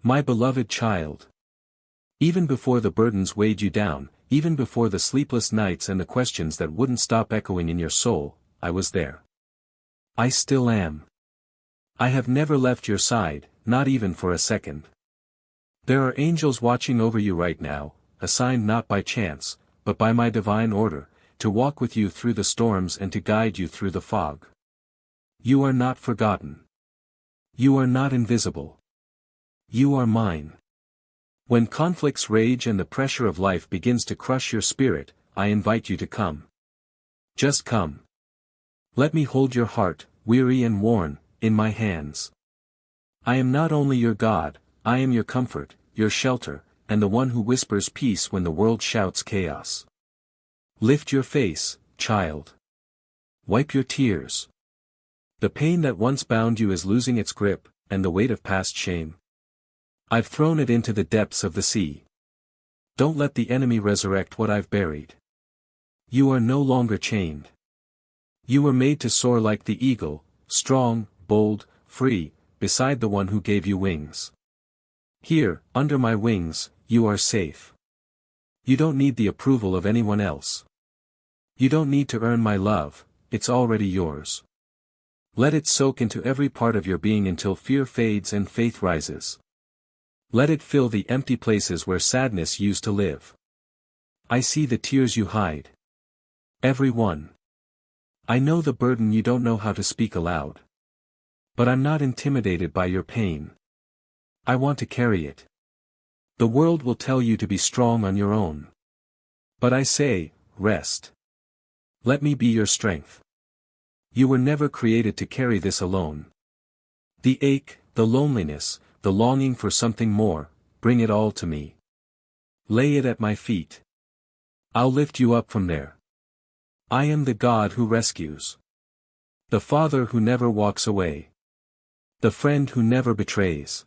My beloved child. Even before the burdens weighed you down, even before the sleepless nights and the questions that wouldn't stop echoing in your soul, I was there. I still am. I have never left your side, not even for a second. There are angels watching over you right now, assigned not by chance, but by my divine order, to walk with you through the storms and to guide you through the fog. You are not forgotten. You are not invisible. You are mine. When conflicts rage and the pressure of life begins to crush your spirit, I invite you to come. Just come. Let me hold your heart, weary and worn, in my hands. I am not only your God, I am your comfort, your shelter, and the one who whispers peace when the world shouts chaos. Lift your face, child. Wipe your tears. The pain that once bound you is losing its grip, and the weight of past shame. I've thrown it into the depths of the sea. Don't let the enemy resurrect what I've buried. You are no longer chained. You were made to soar like the eagle, strong, bold, free, beside the one who gave you wings. Here, under my wings, you are safe. You don't need the approval of anyone else. You don't need to earn my love, it's already yours. Let it soak into every part of your being until fear fades and faith rises. Let it fill the empty places where sadness used to live. I see the tears you hide. Every one. I know the burden you don't know how to speak aloud. But I'm not intimidated by your pain. I want to carry it. The world will tell you to be strong on your own. But I say, rest. Let me be your strength. You were never created to carry this alone. The ache, the loneliness, the longing for something more, bring it all to me. Lay it at my feet. I'll lift you up from there. I am the God who rescues. The Father who never walks away. The friend who never betrays.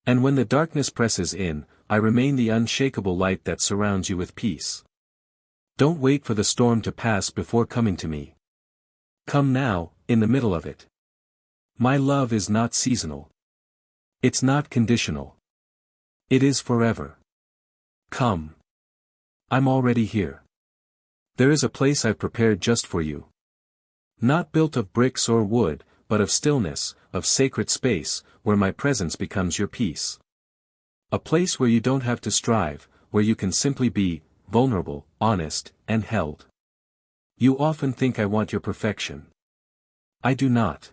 And when the darkness presses in, I remain the unshakable light that surrounds you with peace. Don't wait for the storm to pass before coming to me. Come now, in the middle of it. My love is not seasonal. It's not conditional. It is forever. Come. I'm already here. There is a place I've prepared just for you. Not built of bricks or wood, but of stillness, of sacred space, where my presence becomes your peace. A place where you don't have to strive, where you can simply be, vulnerable, honest, and held. You often think I want your perfection. I do not.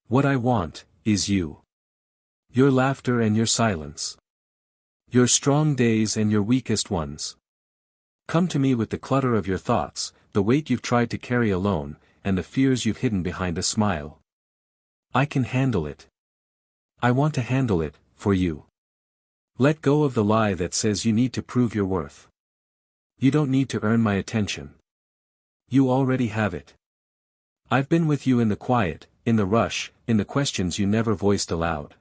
What I want, is you. Your laughter and your silence. Your strong days and your weakest ones. Come to me with the clutter of your thoughts, the weight you've tried to carry alone, and the fears you've hidden behind a smile. I can handle it. I want to handle it, for you. Let go of the lie that says you need to prove your worth. You don't need to earn my attention. You already have it. I've been with you in the quiet, in the rush, in the questions you never voiced aloud.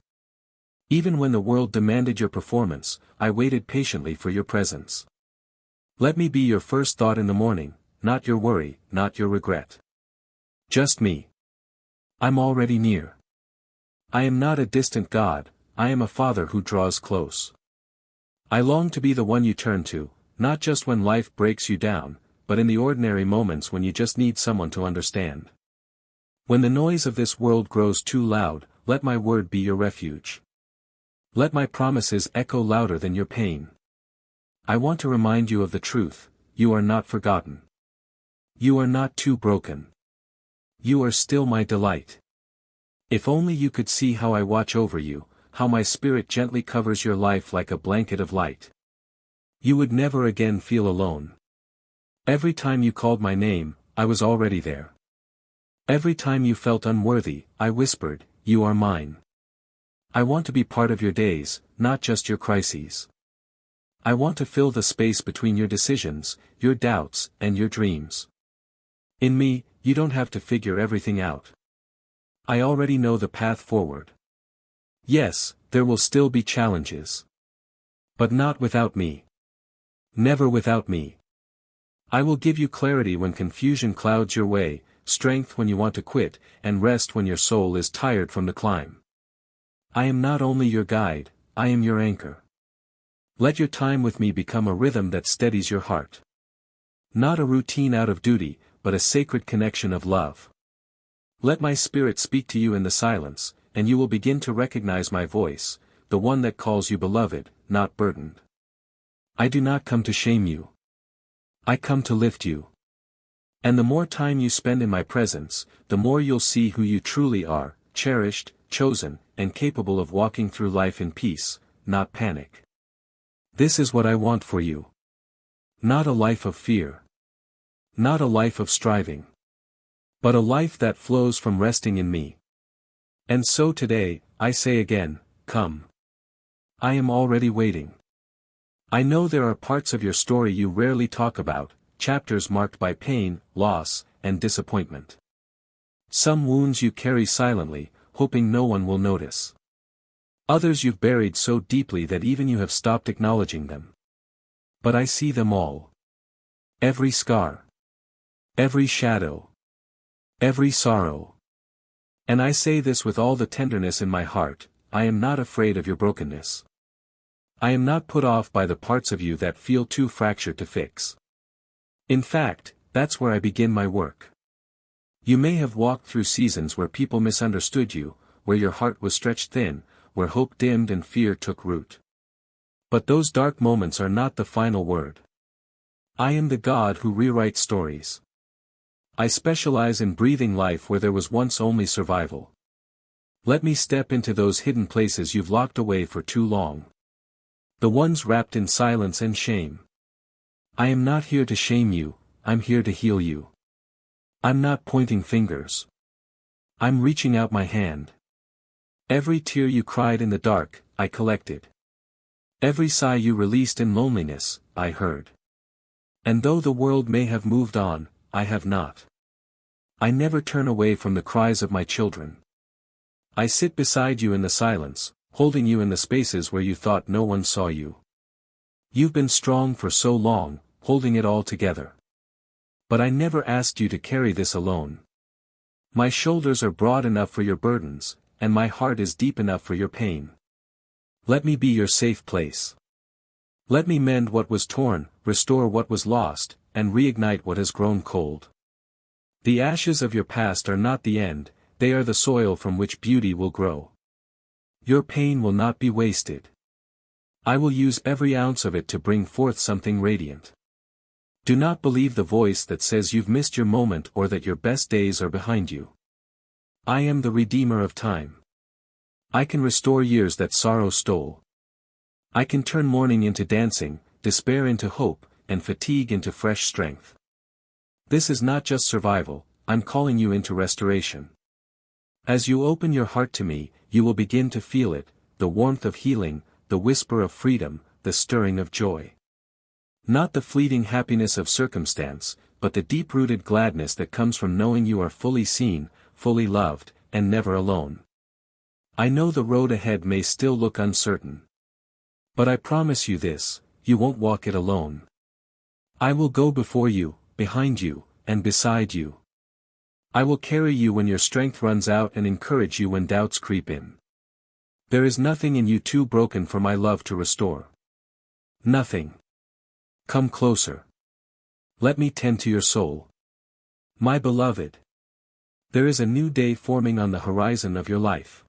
Even when the world demanded your performance, I waited patiently for your presence. Let me be your first thought in the morning, not your worry, not your regret. Just me. I'm already near. I am not a distant God, I am a Father who draws close. I long to be the one you turn to, not just when life breaks you down, but in the ordinary moments when you just need someone to understand. When the noise of this world grows too loud, let my word be your refuge. Let my promises echo louder than your pain. I want to remind you of the truth, you are not forgotten. You are not too broken. You are still my delight. If only you could see how I watch over you, how my spirit gently covers your life like a blanket of light. You would never again feel alone. Every time you called my name, I was already there. Every time you felt unworthy, I whispered, you are mine. I want to be part of your days, not just your crises. I want to fill the space between your decisions, your doubts, and your dreams. In me, you don't have to figure everything out. I already know the path forward. Yes, there will still be challenges. But not without me. Never without me. I will give you clarity when confusion clouds your way, strength when you want to quit, and rest when your soul is tired from the climb. I am not only your guide, I am your anchor. Let your time with me become a rhythm that steadies your heart. Not a routine out of duty, but a sacred connection of love. Let my spirit speak to you in the silence, and you will begin to recognize my voice, the one that calls you beloved, not burdened. I do not come to shame you. I come to lift you. And the more time you spend in my presence, the more you'll see who you truly are, cherished, chosen, and capable of walking through life in peace, not panic. This is what I want for you. Not a life of fear. Not a life of striving. But a life that flows from resting in me. And so today, I say again, come. I am already waiting. I know there are parts of your story you rarely talk about, chapters marked by pain, loss, and disappointment. Some wounds you carry silently, hoping no one will notice. Others you've buried so deeply that even you have stopped acknowledging them. But I see them all. Every scar. Every shadow. Every sorrow. And I say this with all the tenderness in my heart, I am not afraid of your brokenness. I am not put off by the parts of you that feel too fractured to fix. In fact, that's where I begin my work. You may have walked through seasons where people misunderstood you, where your heart was stretched thin, where hope dimmed and fear took root. But those dark moments are not the final word. I am the God who rewrites stories. I specialize in breathing life where there was once only survival. Let me step into those hidden places you've locked away for too long. The ones wrapped in silence and shame. I am not here to shame you, I'm here to heal you. I'm not pointing fingers. I'm reaching out my hand. Every tear you cried in the dark, I collected. Every sigh you released in loneliness, I heard. And though the world may have moved on, I have not. I never turn away from the cries of my children. I sit beside you in the silence, holding you in the spaces where you thought no one saw you. You've been strong for so long, holding it all together. But I never asked you to carry this alone. My shoulders are broad enough for your burdens, and my heart is deep enough for your pain. Let me be your safe place. Let me mend what was torn, restore what was lost, and reignite what has grown cold. The ashes of your past are not the end, they are the soil from which beauty will grow. Your pain will not be wasted. I will use every ounce of it to bring forth something radiant. Do not believe the voice that says you've missed your moment or that your best days are behind you. I am the Redeemer of time. I can restore years that sorrow stole. I can turn mourning into dancing, despair into hope, and fatigue into fresh strength. This is not just survival, I'm calling you into restoration. As you open your heart to me, you will begin to feel it, the warmth of healing, the whisper of freedom, the stirring of joy. Not the fleeting happiness of circumstance, but the deep-rooted gladness that comes from knowing you are fully seen, fully loved, and never alone. I know the road ahead may still look uncertain. But I promise you this, you won't walk it alone. I will go before you, behind you, and beside you. I will carry you when your strength runs out and encourage you when doubts creep in. There is nothing in you too broken for my love to restore. Nothing. Come closer. Let me tend to your soul. My beloved. There is a new day forming on the horizon of your life.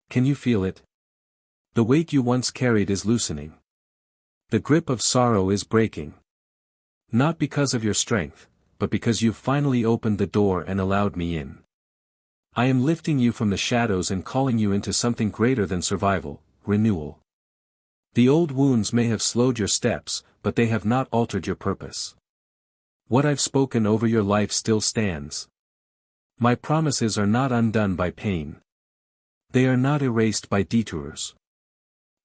Can you feel it? The weight you once carried is loosening. The grip of sorrow is breaking. Not because of your strength, but because you've finally opened the door and allowed me in. I am lifting you from the shadows and calling you into something greater than survival, renewal. The old wounds may have slowed your steps, but they have not altered your purpose. What I've spoken over your life still stands. My promises are not undone by pain. They are not erased by detours.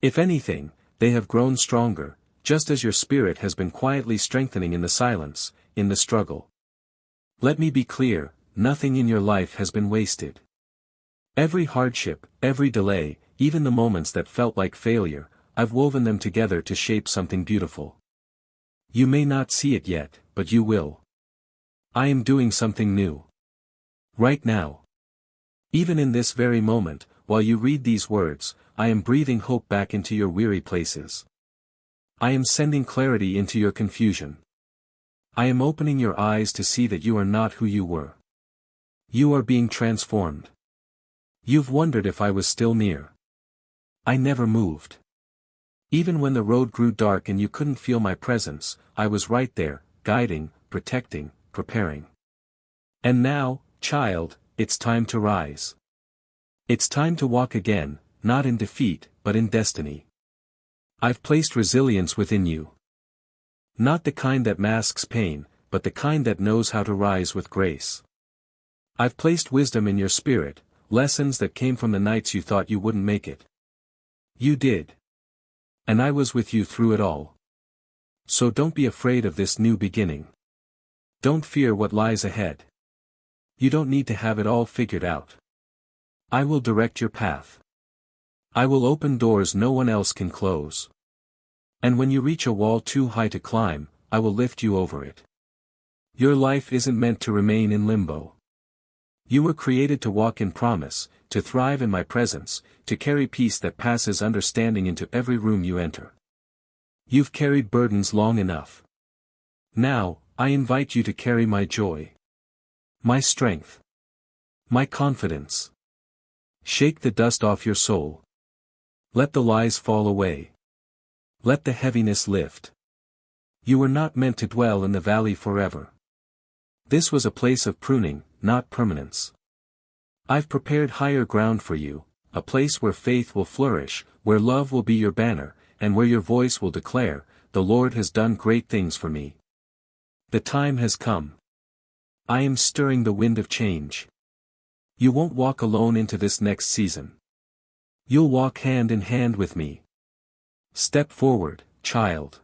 If anything, they have grown stronger, just as your spirit has been quietly strengthening in the silence, in the struggle. Let me be clear, nothing in your life has been wasted. Every hardship, every delay, even the moments that felt like failure, I've woven them together to shape something beautiful. You may not see it yet, but you will. I am doing something new. Right now. Even in this very moment, while you read these words, I am breathing hope back into your weary places. I am sending clarity into your confusion. I am opening your eyes to see that you are not who you were. You are being transformed. You've wondered if I was still near. I never moved. Even when the road grew dark and you couldn't feel my presence, I was right there, guiding, protecting, preparing. And now, child, it's time to rise. It's time to walk again, not in defeat, but in destiny. I've placed resilience within you. Not the kind that masks pain, but the kind that knows how to rise with grace. I've placed wisdom in your spirit, lessons that came from the nights you thought you wouldn't make it. You did. And I was with you through it all. So don't be afraid of this new beginning. Don't fear what lies ahead. You don't need to have it all figured out. I will direct your path. I will open doors no one else can close. And when you reach a wall too high to climb, I will lift you over it. Your life isn't meant to remain in limbo. You were created to walk in promise, to thrive in my presence, to carry peace that passes understanding into every room you enter. You've carried burdens long enough. Now, I invite you to carry my joy. My strength. My confidence. Shake the dust off your soul. Let the lies fall away. Let the heaviness lift. You were not meant to dwell in the valley forever. This was a place of pruning, not permanence. I've prepared higher ground for you, a place where faith will flourish, where love will be your banner, and where your voice will declare, "The Lord has done great things for me." The time has come. I am stirring the wind of change. You won't walk alone into this next season. You'll walk hand in hand with me. Step forward, child.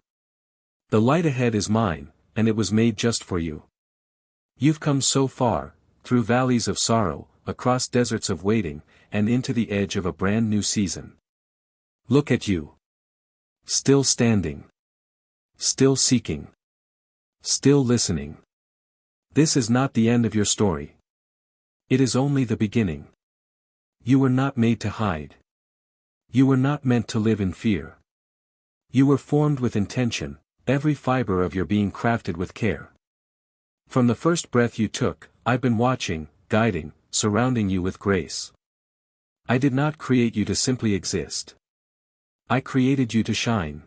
The light ahead is mine, and it was made just for you. You've come so far, through valleys of sorrow, across deserts of waiting, and into the edge of a brand new season. Look at you. Still standing. Still seeking. Still listening. This is not the end of your story. It is only the beginning. You were not made to hide. You were not meant to live in fear. You were formed with intention, every fiber of your being crafted with care. From the first breath you took, I've been watching, guiding, surrounding you with grace. I did not create you to simply exist. I created you to shine.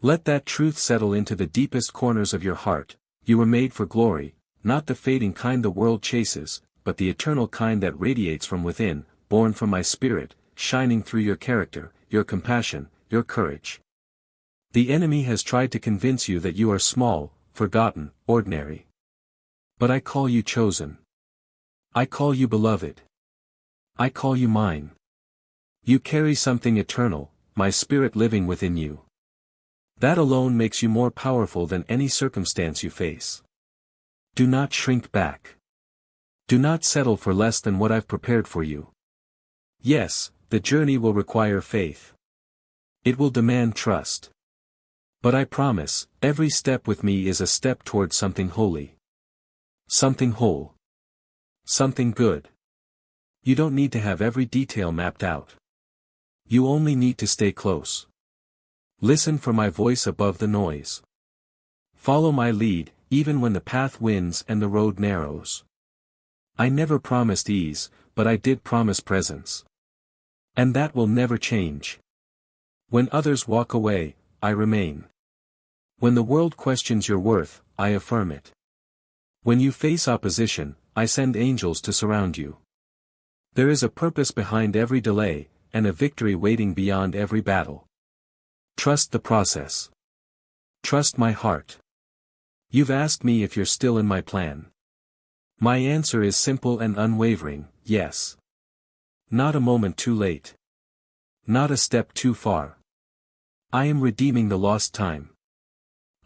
Let that truth settle into the deepest corners of your heart. You were made for glory, not the fading kind the world chases, but the eternal kind that radiates from within, born from my spirit, shining through your character, your compassion, your courage. The enemy has tried to convince you that you are small, forgotten, ordinary. But I call you chosen. I call you beloved. I call you mine. You carry something eternal, my spirit living within you. That alone makes you more powerful than any circumstance you face. Do not shrink back. Do not settle for less than what I've prepared for you. Yes, the journey will require faith. It will demand trust. But I promise, every step with me is a step towards something holy. Something whole. Something good. You don't need to have every detail mapped out. You only need to stay close. Listen for my voice above the noise. Follow my lead, even when the path winds and the road narrows. I never promised ease, but I did promise presence. And that will never change. When others walk away, I remain. When the world questions your worth, I affirm it. When you face opposition, I send angels to surround you. There is a purpose behind every delay, and a victory waiting beyond every battle. Trust the process. Trust my heart. You've asked me if you're still in my plan. My answer is simple and unwavering, yes. Not a moment too late. Not a step too far. I am redeeming the lost time.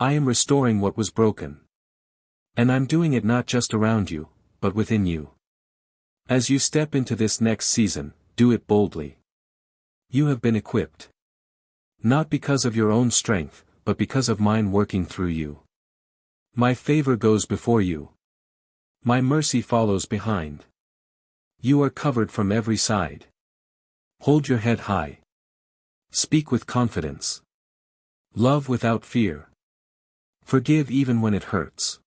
I am restoring what was broken. And I'm doing it not just around you, but within you. As you step into this next season, do it boldly. You have been equipped. Not because of your own strength, but because of mine working through you. My favor goes before you. My mercy follows behind. You are covered from every side. Hold your head high. Speak with confidence. Love without fear. Forgive even when it hurts.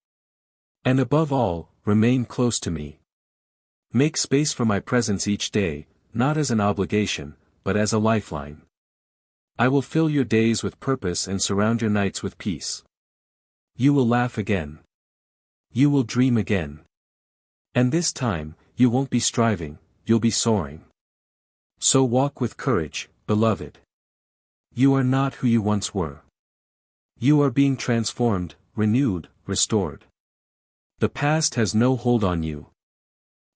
And above all, remain close to me. Make space for my presence each day, not as an obligation, but as a lifeline. I will fill your days with purpose and surround your nights with peace. You will laugh again. You will dream again. And this time, you won't be striving, you'll be soaring. So walk with courage, beloved. You are not who you once were. You are being transformed, renewed, restored. The past has no hold on you.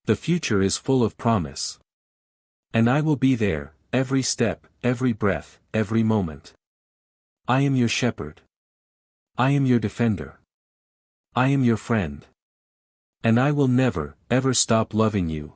The future is full of promise. And I will be there, every step, every breath, every moment. I am your shepherd. I am your defender. I am your friend. And I will never, ever stop loving you.